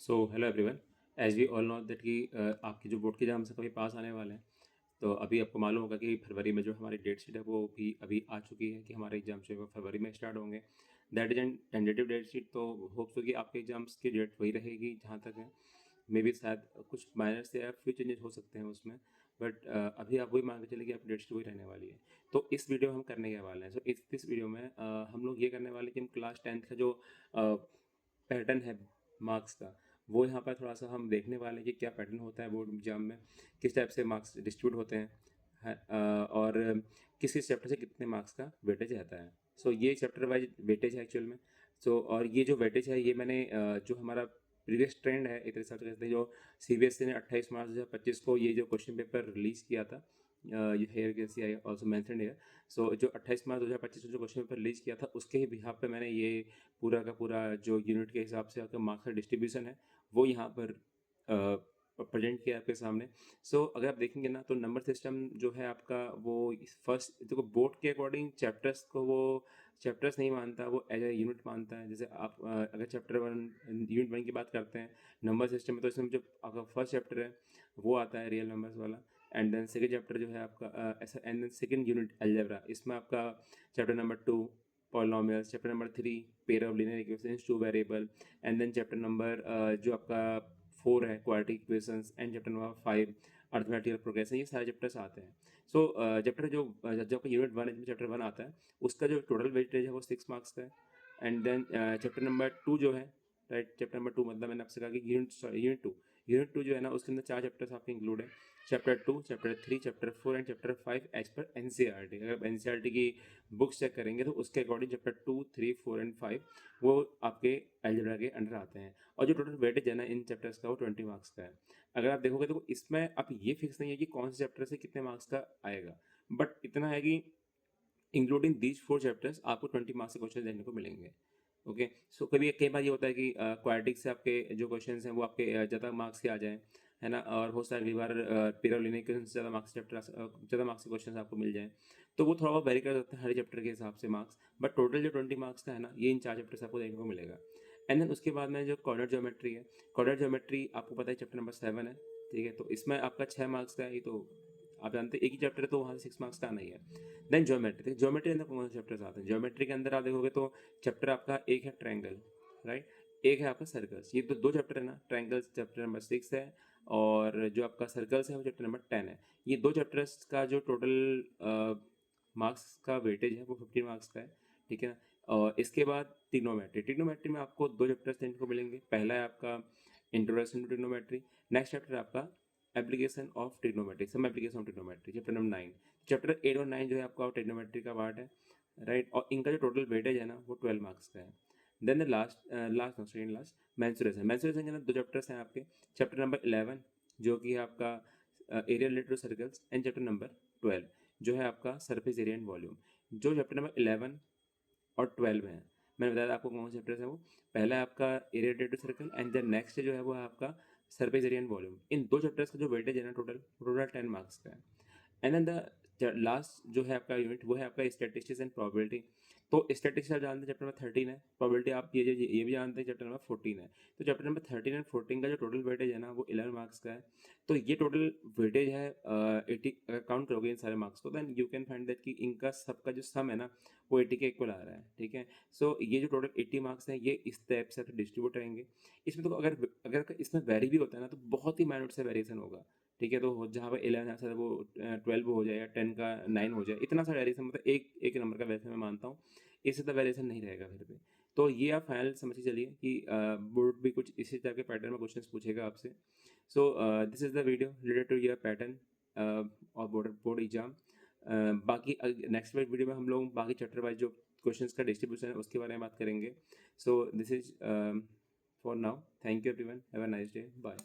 So hello everyone. As we all know that कि आपके जो बोर्ड के एग्जाम्स हैं कभी पास आने वाले हैं। तो अभी आपको मालूम होगा कि फरवरी में जो हमारी डेट शीट है वो भी अभी आ चुकी है कि हमारे एग्जाम जो है वो फरवरी में स्टार्ट होंगे। That is an tentative date sheet, तो होप्स हो कि आपके एग्जाम्स की डेट वही रहेगी जहाँ तक है। मे बी शायद कुछ माइनर से या फ्यू चेंजेस हो सकते हैं उसमें, बट अभी आप वही मान के चलिए कि आपकी डेट शीट वही रहने वाली है। तो इस वीडियो में हम करने के वाले हैं। सो इस वीडियो में हम लोग ये करने वाले हैं कि हम क्लास 10th का जो पैटर्न है मार्क्स का, वो यहाँ पर थोड़ा सा हम देखने वाले हैं कि क्या पैटर्न होता है बोर्ड एग्जाम में, किस टाइप से मार्क्स डिस्ट्रीब्यूट होते हैं और किस किस चैप्टर से कितने मार्क्स का वेटेज रहता है। सो ये चैप्टर वाइज वेटेज है एक्चुअल में। सो और ये जो वेटेज है ये मैंने जो हमारा प्रीवियस ट्रेंड है एक हिसाब से कहते हैं, जो सीबीएसई ने 28 मार्च 2025 को ये जो क्वेश्चन पेपर रिलीज़ किया था, here can see I also mention here. So जो 28 मार्च 2025 को जो क्वेश्चन पेपर रिलीज़ किया था उसके ही बिहाफ पे मैंने ये पूरा का पूरा जो यूनिट के हिसाब से आपका मार्क्स का डिस्ट्रीब्यूशन है वो यहाँ पर प्रेजेंट किया आपके सामने। सो अगर आप देखेंगे ना तो नंबर सिस्टम जो है आपका वो फर्स्ट देखो बोर्ड के अकॉर्डिंग चैप्टर्स को वो चैप्टर्स नहीं मानता, वो एज ए यूनिट मानता है। जैसे आप अगर चैप्टर 1 यूनिट 1 की बात करते हैं नंबर सिस्टम में, तो इसमें जो आपका फर्स्ट चैप्टर है वो आता है रियल नंबर्स वाला। एंड देन सेकेंड चैप्टर जो है आपका ऐसा, and then second unit algebra, इसमें आपका chapter number 2 polynomials, chapter number 3 pair of linear equations 2 variable, and then chapter number जो आपका 4 है quadratic equations, and chapter number 5 arithmetical progression. ये सारे चैप्टर्स आते हैं। सो चैप्टर जो जो आपका यूनिट 1 है, चैप्टर 1 आता है, उसका जो टोटल वेटेज है वो 6 मार्क्स का है। एंड देन चैप्टर नंबर 2 जो है, राइट, चैप्टर नंबर 2 मतलब मैंने आपसे कहा कि यूनिट 2 जो है ना उसके अंदर 4 चैप्टर्स आपके इंक्लूड है। Chapter 2, chapter 3, chapter 4 and chapter 5 as per NCERT. अगर आप एनसीईआरटी की बुक्स चेक करेंगे तो उसके अकॉर्डिंग चैप्टर 2, 3, 4 एंड 5 वो आपके अलजेब्रा के अंडर आते हैं। और जो टोटल वेटेज है ना इन चैप्टर्स का वो 20 मार्क्स का है। अगर आप देखोगे तो इसमें आप ये फिक्स नहीं है कि कौन से चैप्टर से कितने मार्क्स का आएगा, बट इतना है कि इंक्लूडिंग दीज 4 चैप्टर्स आपको 20 मार्क्स के क्वेश्चन देखने को मिलेंगे। ओके। सो कई बार ये होता है कि क्वाड्रेटिक से आपके जो क्वेश्चंस हैं वो आपके ज़्यादा मार्क्स के आ जाएँ, है ना, और हो सकता है कई बार पेयर ऑफ लीनियर इक्वेशंस से ज़्यादा मार्क्स ज़्यादा मार्क्स के क्वेश्चंस आपको मिल जाएँ। तो वो थोड़ा बहुत वेरी कर सकते हैं हर चैप्टर के हिसाब से मार्क्स, बट टोटल जो 20 मार्क्स का है ना, ये इन 4 चैप्टर से आपको देखने को मिलेगा। एंड देन उसके बाद में जो कोऑर्डिनेट ज्योमेट्री है, कोऑर्डिनेट ज्योमेट्री आपको पता है चैप्टर नंबर 7 है, ठीक है। तो इसमें आपका 6 मार्क्स का है, ये तो आप जानते हैं, एक ही चैप्टर है तो वहाँ से 6 मार्क्स का आना ही है। देन ज्योमेट्री, ज्योमेट्री के अंदर कौन से चैप्टर्स आते हैं? ज्योमेट्री के अंदर आप देखोगे तो चैप्टर आपका एक है ट्रायंगल, राइट, एक है आपका सर्कल्स। ये तो 2 चैप्टर है ना, ट्रायंगल्स चैप्टर नंबर 6 है, और जो आपका सर्कल्स है वो चैप्टर नंबर 10 है। ये 2 चैप्टर्स का जो टोटल मार्क्स का वेटेज है वो 15 मार्क्स का है, ठीक है ना। और इसके बाद ट्रिग्नोमेट्री में आपको 2 चैप्टर्स देखने को मिलेंगे। पहला है आपका introduction to trigonometry, next chapter है आपका application of trigonometry, some application of trigonometry, chapter number 9। Chapter 8 और 9 जो है आपका ट्रिग्नोमेट्री का पार्ट है, राइट, और इनका जो टोटल वेटेज है ना वो 12 मार्क्स का है। देन द लास्ट मेंसुरेशन के अंदर 2 चैप्टर्स हैं आपके। चैप्टर नंबर 11 जो कि है आपका area related to circles, and chapter number 12 जो है आपका सरफेस एरिया एंड वॉल्यूम। जो चैप्टर नंबर 11 और 12 है, मैंने बताया था आपको कौन से चैप्टर्स हैं वो। पहला है आपका area related to circle, and then next जो है वो है आपका सरफेस एरिया एंड वॉल्यूम। इन 2 चैप्टर्स का जो वेटेज है ना टोटल 10 मार्क्स का है। एंड देन द लास्ट जो है आपका यूनिट वो है आपका स्टैटिस्टिक्स एंड प्रोबेबिलिटी। तो स्टैटिस्टिक्स आप जानते हैं चैप्टर नंबर 13 है, प्रोबेबिलिटी आप ये भी जानते हैं चैप्टर नंबर 14 है। तो चैप्टर नंबर 13 एंड 14 का जो टोटल वेटेज है ना वो 11 मार्क्स का है। तो ये टोटल वेटेज है 80, अगर काउंट करोगे इन सारे मार्क्स को, then you can find that कि इनका सबका जो सम है ना वो 80 के इक्वल आ रहा है, ठीक है। सो ये जो टोटल 80 मार्क्स हैं ये इस टाइप से डिस्ट्रीब्यूट रहेंगे। इसमें तो अगर अगर इसमें वेरी भी होता है ना तो बहुत ही माइनर से वेरिएशन होगा, ठीक है। तो जहाँ पर 11 आ सकता है वो 12 वो हो जाए, या 10 का 9 हो जाए, इतना सा वेरिएशन, मतलब एक एक नंबर का वेरिएशन मैं मानता हूँ, इससे तो वेरिएशन नहीं रहेगा फिर भी। तो ये आप फाइनल समझ के चलिए कि बोर्ड भी कुछ इसी टाइप के पैटर्न में क्वेश्चंस पूछेगा आपसे। So this is the video related to your pattern और बोर्ड एग्जाम। बाकी नेक्स्ट वीडियो में हम लोग बाकी चैप्टर वाइज जो क्वेश्चंस का डिस्ट्रीब्यूशन है उसके बारे में बात करेंगे। So this is for now, thank you everyone, have a nice day, bye.